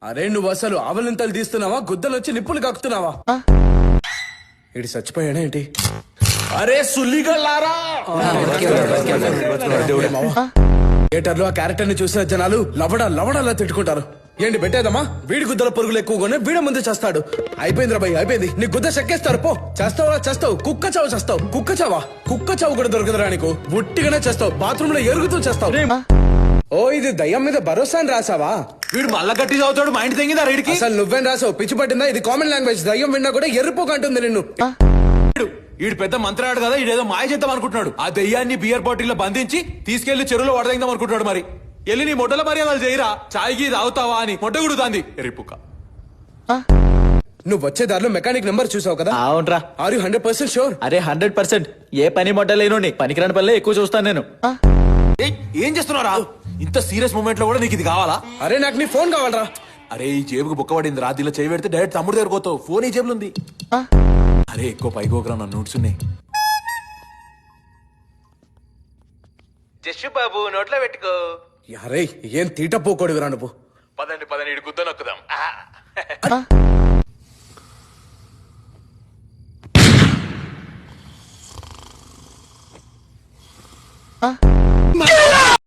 అరే నువ్వు అసలు ఆవలింతలు తీస్తున్నావా, గుద్దలు వచ్చి నిప్పులు కక్కుతున్నావా? ఇడి చచ్చిపోయాడా ఏంటి? అరే సుల్లిగల్లారా, థియేటర్ లో ఆ క్యారెక్టర్ ని చూసిన జనాలు లవడలా తిట్టుకుంటారు. ఏంటి పెట్టేదమ్మా, వీడి గుద్దల పురుగులు ఎక్కువగానే వీడ ముందు చేస్తాడు. అయిపోయింది రాబాయ్, అయిపోయింది. నీ గుద్ద చెక్కేస్తారు పో. చేస్తావు కుక్క చావు చేస్తావు. కుక్క చావు కూడా దొరకదురా నీకు. ఉట్టిగానే చేస్తావు, బాత్రూమ్ లో ఎరుగుతూ చేస్తావు. ఓ ఇది దయ్యం మీద భరోసా అని రాసావా? వీడు మళ్ళా గట్టి చదువుతాడు, మా ఇంటి తెంగిందా రైడ్కి? అసలు నువ్వేం రాసావు? పిచ్చి పట్టిందా? ఇది కామన్ లాంగ్వేజ్. దయ్యం విన్నా కూడా ఎర్రిపోకంటుంది నిన్ను. వీడు పెద్ద మంత్రాడు కదా, ఈడేదో మాయ చేద్దాం అనుకుంటున్నాడు. ఆ దయ్యాన్ని బియర్ బాటిల్లో బంధించి తీసుకెళ్లి చెరువులో వడదైందాం అనుకుంటున్నాడు. మరి వెళ్ళి నీ మొట్టల మర్యాదలు చేయరా, చాయ్కి తాగుతావా అని మొట్ట గుడుతాంది ఎర్రిపుక్క. నువ్వు వచ్చే దారిలో మెకానిక్ నెంబర్ చూసావు కదా? అవునరా. Are you 100% sure? అరే 100%. ఏ పని మొట్టలేను, పనికిరాని పనులే ఎక్కువ చూస్తాను నేను. ఏం చేస్తున్నారా? ఇంత సీరియస్ మూమెంట్ లో కూడా నీకు ఇది కావాలా? అరే నాకు నీ ఫోన్ కావాలరా. అరే ఈ జేబుకు బుక్క పడింది, రాత్రిలో చేయి పెడితే డైరెక్ట్ తమ్ముడు దగ్గర పోతావు. ఫోన్ ఈ జేబులో ఉంది. అరే ఎక్కువ పైకోకరా, నన్ను నోట్సున్నాయి. జస్సు బాబు నోట్లో పెట్టుకో. అరే ఏం తీట పోకూడదురా నువ్వు. పదండి ఇటు గుద్ద నొక్కుదాం.